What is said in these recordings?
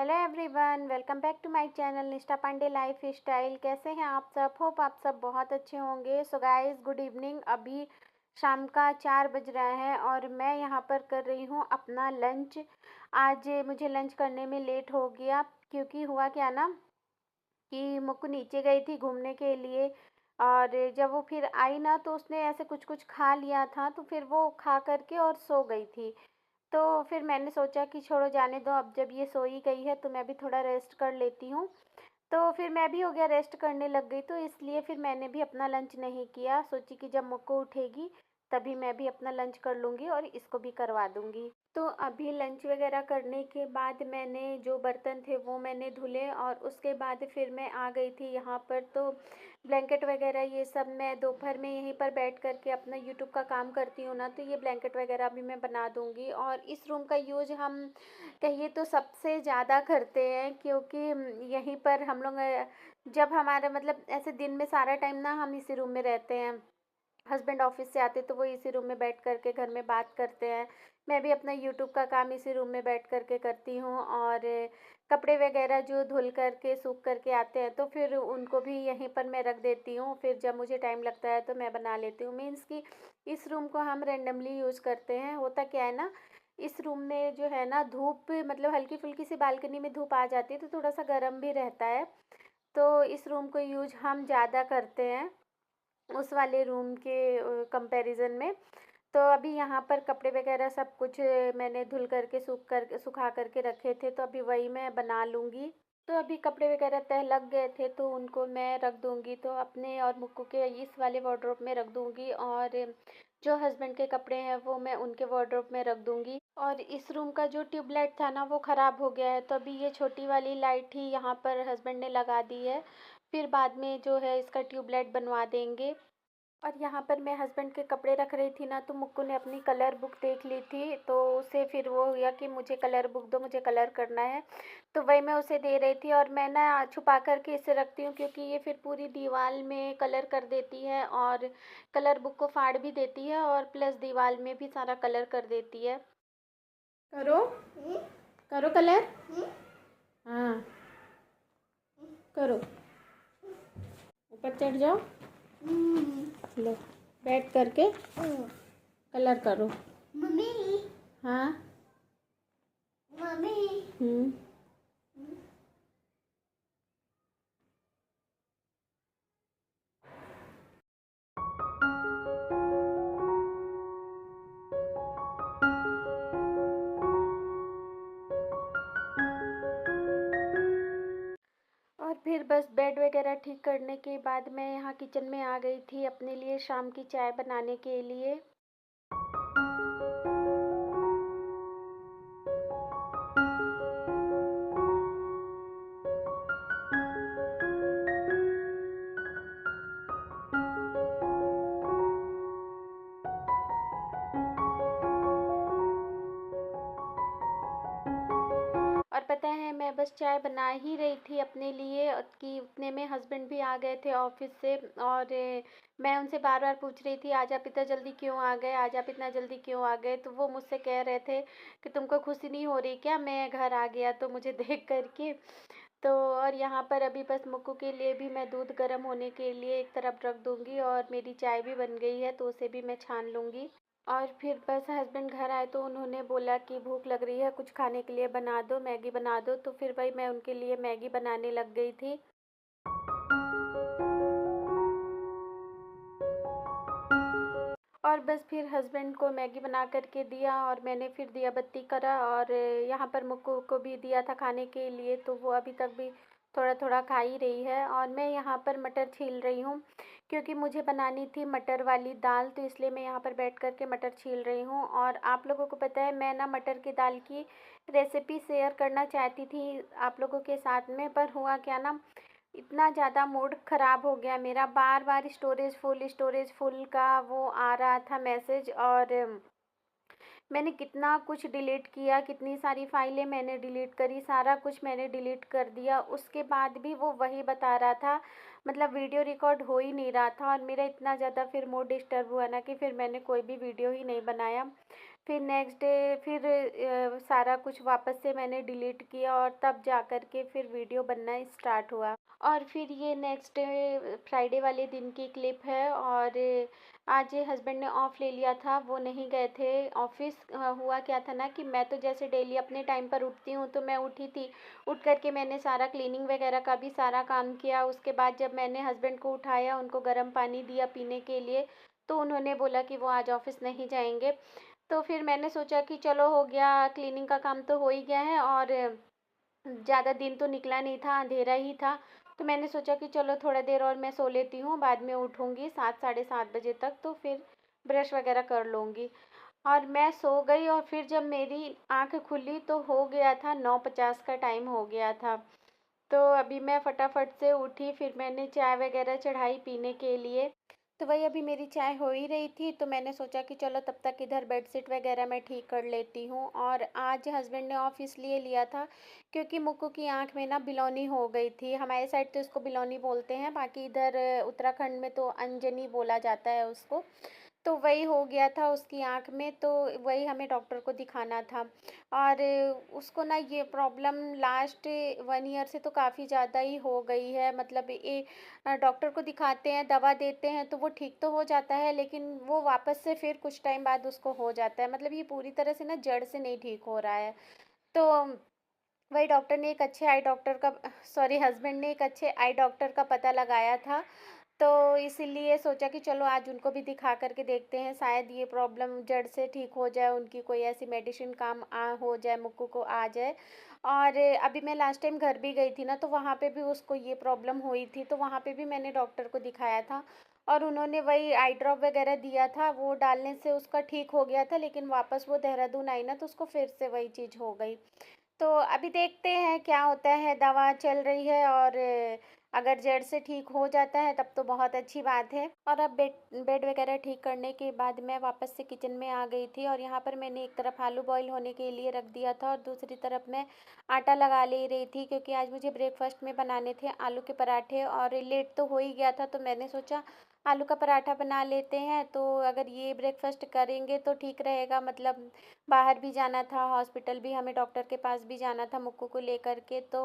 Hello everyone, welcome back to my channel Nishtha Pandey life style. कैसे हैं आप सब? होप आप सब बहुत अच्छे होंगे। So guys, good evening. अभी शाम का 4 बज रहा है और मैं यहाँ पर कर रही हूँ अपना लंच। आज मुझे लंच करने में लेट हो गया क्योंकि हुआ क्या ना कि मुक्कू नीचे गई थी घूमने के लिए। और जब वो फिर आई ना तो उसने ऐसे कुछ कुछ खा लिया था, तो फिर वो खा करके और सो गई थी। तो फिर मैंने सोचा कि छोड़ो जाने दो, अब जब ये सो ही गई है तो मैं भी थोड़ा रेस्ट कर लेती हूँ। तो फिर मैं भी हो गया रेस्ट करने लग गई, तो इसलिए फिर मैंने भी अपना लंच नहीं किया। सोची कि जब मुक्को उठेगी तभी मैं भी अपना लंच कर लूँगी और इसको भी करवा दूँगी। तो अभी लंच वगैरह करने के बाद मैंने जो बर्तन थे वो मैंने धुले और उसके बाद फिर मैं आ गई थी यहाँ पर। तो ब्लैंकेट वगैरह ये सब मैं दोपहर में यहीं पर बैठ कर के अपना यूट्यूब का काम करती हूँ ना, तो ये ब्लैंकेट वगैरह भी मैं बना दूँगी। और इस रूम का यूज़ हम कहिए तो सबसे ज़्यादा करते हैं क्योंकि यहीं पर हम लोग जब हमारा मतलब ऐसे दिन में सारा टाइम ना हम इसी रूम में रहते हैं। हस्बैंड ऑफिस से आते तो वो इसी रूम में बैठ कर के घर में बात करते हैं। मैं भी अपना यूट्यूब का काम इसी रूम में बैठ कर के करती हूँ। और कपड़े वगैरह जो धुल कर के सूख कर के आते हैं तो फिर उनको भी यहीं पर मैं रख देती हूँ। फिर जब मुझे टाइम लगता है तो मैं बना लेती हूँ। मीन्स कि इस रूम को हम रेंडमली यूज़ करते हैं। होता क्या है ना, इस रूम में जो है ना धूप मतलब हल्की फुल्की सी बालकनी में धूप आ जाती है तो थोड़ा सा गर्म भी रहता है। तो इस रूम को यूज हम ज़्यादा करते हैं उस वाले रूम के कंपैरिजन में। तो अभी यहाँ पर कपड़े वगैरह सब कुछ मैंने धुल करके सुखा करके रखे थे, तो अभी वही मैं बना लूँगी। तो अभी कपड़े वगैरह तह लग गए थे तो उनको मैं रख दूँगी, तो अपने और मुक्कू के इस वाले वार्डरोब में रख दूँगी और जो हस्बैंड के कपड़े हैं वो मैं उनके वार्डरोब में रख दूँगी। और इस रूम का जो ट्यूबलाइट था ना वो ख़राब हो गया है, तो अभी ये छोटी वाली लाइट ही यहाँ पर हस्बैंड ने लगा दी है। फिर बाद में जो है इसका ट्यूबलाइट बनवा देंगे। और यहाँ पर मैं हस्बैंड के कपड़े रख रही थी ना, तो मुक्कू ने अपनी कलर बुक देख ली थी, तो उसे फिर वो हुआ कि मुझे कलर बुक दो, मुझे कलर करना है। तो वही मैं उसे दे रही थी और मैं ना छुपा कर के इसे रखती हूँ क्योंकि ये फिर पूरी दीवार में कलर कर देती है और कलर बुक को फाड़ भी देती है और प्लस दीवार में भी सारा कलर कर देती है। करो करो कलर। हाँ, करो। ऊपर चढ़ जाओ। लो, बैठ करके कलर करो। मम्मी। हाँ। मम्मी। और फिर बस बेड वगैरह ठीक करने के बाद मैं यहाँ किचन में आ गई थी अपने लिए शाम की चाय बनाने के लिए। और पता है मैं बस चाय बना ही रही थी अपने लिए कि उतने में हस्बैंड भी आ गए थे ऑफिस से। और मैं उनसे बार बार पूछ रही थी आज आप इतना जल्दी क्यों आ गए, आज आप इतना जल्दी क्यों आ गए। तो वो मुझसे कह रहे थे कि तुमको खुशी नहीं हो रही क्या मैं घर आ गया तो मुझे देख करके। तो और यहाँ पर अभी बस मुक्कू के लिए भी मैं दूध गर्म होने के लिए एक तरफ रख दूँगी और मेरी चाय भी बन गई है तो उसे भी मैं छान लूँगी। और फिर बस हस्बैंड घर आए तो उन्होंने बोला कि भूख लग रही है कुछ खाने के लिए बना दो, मैगी बना दो। तो फिर वही मैं उनके लिए मैगी बनाने लग गई थी। और बस फिर हस्बैंड को मैगी बना कर के दिया और मैंने फिर दिया बत्ती करा और यहाँ पर मुक्कू को भी दिया था खाने के लिए, तो वो अभी तक भी थोड़ा थोड़ा खा ही रही है। और मैं यहाँ पर मटर छील रही हूँ क्योंकि मुझे बनानी थी मटर वाली दाल, तो इसलिए मैं यहाँ पर बैठ कर के मटर छील रही हूँ। और आप लोगों को पता है मैं ना मटर की दाल की रेसिपी शेयर करना चाहती थी आप लोगों के साथ में, पर हुआ क्या ना इतना ज़्यादा मूड ख़राब हो गया मेरा। बार बार स्टोरेज फुल का वो आ रहा था मैसेज। और मैंने कितना कुछ डिलीट किया, कितनी सारी फाइलें मैंने डिलीट करी, सारा कुछ मैंने डिलीट कर दिया, उसके बाद भी वो वही बता रहा था। मतलब वीडियो रिकॉर्ड हो ही नहीं रहा था और मेरा इतना ज़्यादा फिर मूड डिस्टर्ब हुआ ना कि फिर मैंने कोई भी वीडियो ही नहीं बनाया। फिर नेक्स्ट डे फिर सारा कुछ वापस से मैंने डिलीट किया और तब जा कर के फिर वीडियो बनना स्टार्ट हुआ। और फिर ये नेक्स्ट डे फ्राइडे वाले दिन की क्लिप है। और आज हस्बैंड ने ऑफ़ ले लिया था, वो नहीं गए थे ऑफ़िस। हुआ क्या था ना कि मैं तो जैसे डेली अपने टाइम पर उठती हूँ, तो मैं उठी थी। उठ कर के मैंने सारा क्लीनिंग वगैरह का भी सारा काम किया। उसके बाद जब मैंने हस्बैंड को उठाया, उनको गर्म पानी दिया पीने के लिए, तो उन्होंने बोला कि वो आज ऑफ़िस नहीं जाएँगे। तो फिर मैंने सोचा कि चलो हो गया, क्लीनिंग का काम तो हो ही गया है और ज़्यादा दिन तो निकला नहीं था, अंधेरा ही था। तो मैंने सोचा कि चलो थोड़ा देर और मैं सो लेती हूँ, बाद में उठूँगी 7 साढ़े 7 बजे तक, तो फिर ब्रश वगैरह कर लूँगी। और मैं सो गई और फिर जब मेरी आँख खुली तो हो गया था 9:50 का टाइम हो गया था। तो अभी मैं फटाफट से उठी, फिर मैंने चाय वगैरह चढ़ाई पीने के लिए। तो वही अभी मेरी चाय हो ही रही थी, तो मैंने सोचा कि चलो तब तक इधर बेडशीट वगैरह मैं ठीक कर लेती हूँ। और आज हस्बैंड ने ऑफ इसलिए लिया था क्योंकि मुक्कू की आँख में ना बिलौनी हो गई थी। हमारे साइड तो इसको बिलौनी बोलते हैं, बाकी इधर उत्तराखंड में तो अंजनी बोला जाता है उसको। तो वही हो गया था उसकी आँख में, तो वही हमें डॉक्टर को दिखाना था। और उसको ना ये प्रॉब्लम लास्ट 1 ईयर से तो काफ़ी ज़्यादा ही हो गई है। मतलब डॉक्टर को दिखाते हैं, दवा देते हैं तो वो ठीक तो हो जाता है, लेकिन वो वापस से फिर कुछ टाइम बाद उसको हो जाता है। मतलब ये पूरी तरह से ना जड़ से नहीं ठीक हो रहा है। तो वही डॉक्टर ने एक अच्छे आई डॉक्टर का सॉरी हस्बैंड ने एक अच्छे आई डॉक्टर का पता लगाया था। तो इसीलिए सोचा कि चलो आज उनको भी दिखा करके देखते हैं, शायद ये प्रॉब्लम जड़ से ठीक हो जाए, उनकी कोई ऐसी मेडिसिन काम आ हो जाए, मुक्कू को आ जाए। और अभी मैं लास्ट टाइम घर भी गई थी ना, तो वहाँ पे भी उसको ये प्रॉब्लम हुई थी, तो वहाँ पे भी मैंने डॉक्टर को दिखाया था। और उन्होंने वही आई ड्रॉप वगैरह दिया था, वो डालने से उसका ठीक हो गया था, लेकिन वापस वो देहरादून आई ना तो उसको फिर से वही चीज़ हो गई। तो अभी देखते हैं क्या होता है, दवा चल रही है। और अगर जड़ से ठीक हो जाता है तब तो बहुत अच्छी बात है। और अब बेड बेड वगैरह ठीक करने के बाद मैं वापस से किचन में आ गई थी, और यहाँ पर मैंने एक तरफ आलू बॉईल होने के लिए रख दिया था और दूसरी तरफ मैं आटा लगा ले रही थी, क्योंकि आज मुझे ब्रेकफास्ट में बनाने थे आलू के पराठे। और लेट तो हो ही गया था, तो मैंने सोचा आलू का पराठा बना लेते हैं। तो अगर ये ब्रेकफास्ट करेंगे तो ठीक रहेगा। मतलब बाहर भी जाना था, हॉस्पिटल भी, हमें डॉक्टर के पास भी जाना था मुक्कू को लेकर के। तो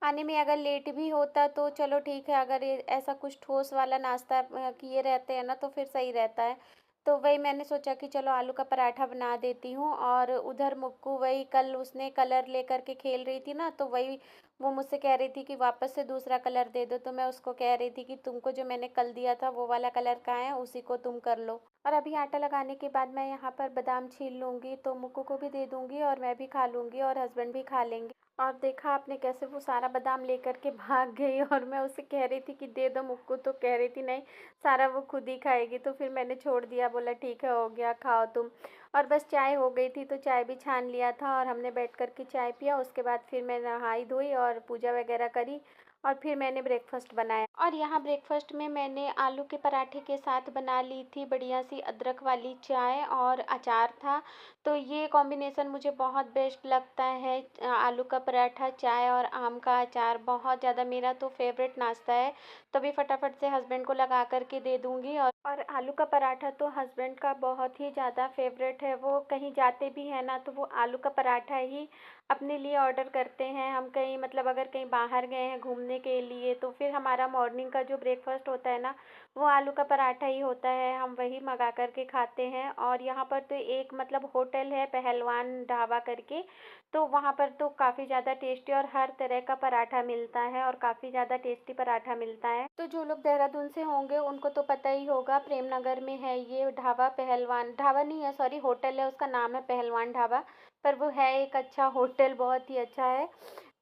आने में अगर लेट भी होता तो चलो ठीक है, अगर ये ऐसा कुछ ठोस वाला नाश्ता किए रहते हैं ना तो फिर सही रहता है। तो वही मैंने सोचा कि चलो आलू का पराठा बना देती हूँ। और उधर मुक्कू वही कल उसने कलर लेकर के खेल रही थी ना, तो वही वो मुझसे कह रही थी कि वापस से दूसरा कलर दे दो। तो मैं उसको कह रही थी कि तुमको जो मैंने कल दिया था वो वाला कलर कहाँ है, उसी को तुम कर लो। और अभी आटा लगाने के बाद मैं यहाँ पर बादाम छील लूँगी, तो मुक्कू को भी दे दूँगी और मैं भी खा लूँगी और हस्बैंड भी खा लेंगे। और देखा आपने कैसे वो सारा बादाम लेकर के भाग गई, और मैं उसे कह रही थी कि दे दो मुक्कू, तो कह रही थी नहीं, सारा वो खुद ही खाएगी। तो फिर मैंने छोड़ दिया, बोला ठीक है हो गया, खाओ तुम। और बस चाय हो गई थी तो चाय भी छान लिया था और हमने बैठ कर के चाय पिया। उसके बाद फिर मैं नहाई धोई और पूजा वगैरह करी, और फिर मैंने ब्रेकफास्ट बनाया। और यहाँ ब्रेकफास्ट में मैंने आलू के पराठे के साथ बना ली थी बढ़िया सी अदरक वाली चाय, और अचार था। तो ये कॉम्बिनेशन मुझे बहुत बेस्ट लगता है, आलू का पराठा, चाय और आम का अचार, बहुत ज़्यादा मेरा तो फेवरेट नाश्ता है। तो अभी फटाफट से हस्बैंड को लगा कर के दे दूँगी। और आलू का पराठा तो हस्बैंड का बहुत ही ज़्यादा फेवरेट है। वो कहीं जाते भी हैं ना तो वो आलू का पराठा ही अपने लिए ऑर्डर करते हैं। हम कहीं मतलब अगर कहीं बाहर गए हैं घूमने के लिए, तो फिर हमारा मॉर्निंग का जो ब्रेकफास्ट होता है ना, वो आलू का पराठा ही होता है, हम वही मंगा कर के खाते हैं। और यहाँ पर तो एक मतलब होटल है पहलवान ढाबा करके, तो वहाँ पर तो काफ़ी ज़्यादा टेस्टी और हर तरह का पराठा मिलता है, और काफ़ी ज़्यादा टेस्टी पराठा मिलता है। तो जो लोग देहरादून से होंगे उनको तो पता ही होगा, प्रेम नगर में है ये ढाबा, पहलवान ढाबा नहीं है सॉरी, होटल है, उसका नाम है पहलवान ढाबा। पर वो है एक अच्छा होटल, बहुत ही अच्छा है।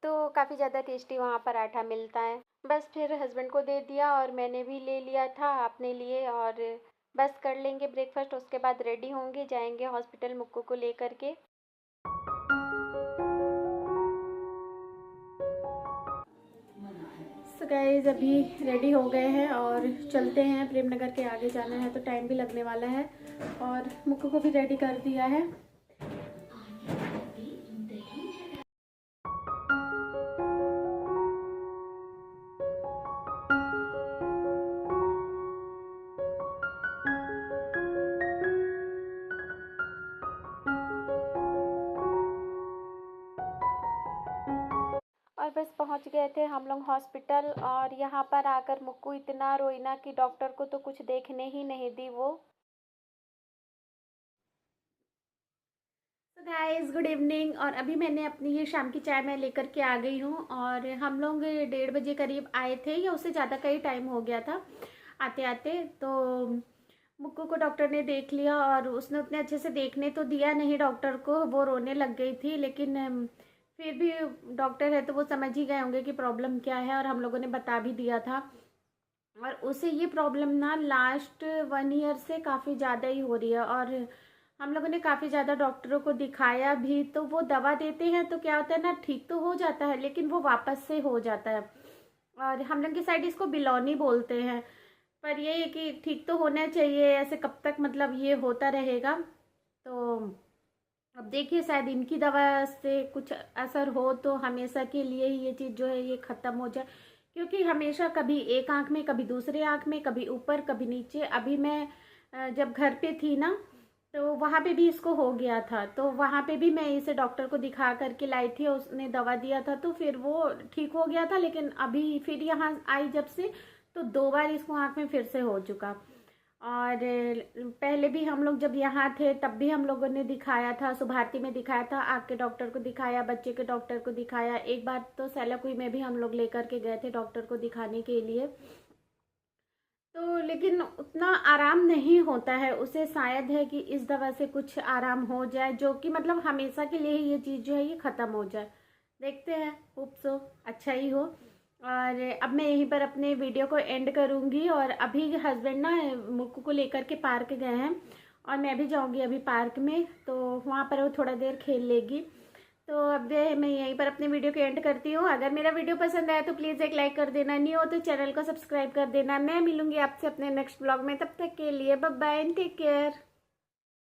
तो काफ़ी ज़्यादा टेस्टी वहाँ पराठा मिलता है। बस फिर हस्बैंड को दे दिया और मैंने भी ले लिया था अपने लिए। और बस कर लेंगे ब्रेकफास्ट, उसके बाद रेडी होंगे, जाएंगे हॉस्पिटल मुक्कू को लेकर के। सो गाइस अभी रेडी हो गए हैं और चलते हैं, प्रेम नगर के आगे जाना है तो टाइम भी लगने वाला है। और मुक्कू को भी रेडी कर दिया है। बस पहुंच गए थे हम लोग हॉस्पिटल, और यहाँ पर आकर मुक्कू इतना रोई ना कि डॉक्टर को तो कुछ देखने ही नहीं दी वो। तो गाइस गुड इवनिंग, और अभी मैंने अपनी ये शाम की चाय मैं लेकर के आ गई हूँ। और हम लोग 1:30 बजे करीब आए थे, या उससे ज़्यादा का ही टाइम हो गया था आते आते। तो मुक्कू को डॉक्टर ने देख लिया, और उसने उतने अच्छे से देखने तो दिया नहीं डॉक्टर को, वो रोने लग गई थी। लेकिन फिर भी डॉक्टर है तो वो समझ ही गए होंगे कि प्रॉब्लम क्या है, और हम लोगों ने बता भी दिया था। और उसे ये प्रॉब्लम ना लास्ट 1 ईयर से काफ़ी ज़्यादा ही हो रही है, और हम लोगों ने काफ़ी ज़्यादा डॉक्टरों को दिखाया भी। तो वो दवा देते हैं तो क्या होता है ना, ठीक तो हो जाता है लेकिन वो वापस से हो जाता है। और हम लोग की साइड इसको बिलौनी बोलते हैं। पर ये है कि ठीक तो होना चाहिए, ऐसे कब तक मतलब ये होता रहेगा। तो अब देखिए, शायद इनकी दवा से कुछ असर हो तो हमेशा के लिए ही ये चीज़ जो है ये ख़त्म हो जाए। क्योंकि हमेशा कभी एक आंख में, कभी दूसरे आंख में, कभी ऊपर कभी नीचे। अभी मैं जब घर पे थी ना, तो वहाँ पे भी इसको हो गया था। तो वहाँ पे भी मैं इसे डॉक्टर को दिखा करके लाई थी, उसने दवा दिया था तो फिर वो ठीक हो गया था। लेकिन अभी फिर यहाँ आई जब से, तो 2 बार इसको आँख में फिर से हो चुका। और पहले भी हम लोग जब यहाँ थे तब भी हम लोगों ने दिखाया था, सुभारती में दिखाया था, आँख के डॉक्टर को दिखाया, बच्चे के डॉक्टर को दिखाया। एक बार तो सैलाकुई में भी हम लोग लेकर के गए थे डॉक्टर को दिखाने के लिए। तो लेकिन उतना आराम नहीं होता है उसे। शायद है कि इस दवा से कुछ आराम हो जाए, जो कि मतलब हमेशा के लिए ये चीज़ जो है ये ख़त्म हो जाए। देखते हैं, होप सो अच्छा ही हो। और अब मैं यहीं पर अपने वीडियो को एंड करूँगी। और अभी हस्बैंड ना मुक्कू को लेकर के पार्क गए हैं, और मैं भी जाऊँगी अभी पार्क में, तो वहाँ पर वो थोड़ा देर खेल लेगी। तो अब मैं यहीं पर अपने वीडियो को एंड करती हूँ। अगर मेरा वीडियो पसंद आया तो प्लीज़ एक लाइक कर देना, नहीं हो तो चैनल को सब्सक्राइब कर देना। मैं मिलूंगी आपसे अपने नेक्स्ट ब्लॉग में, तब तक के लिए bye bye and take care.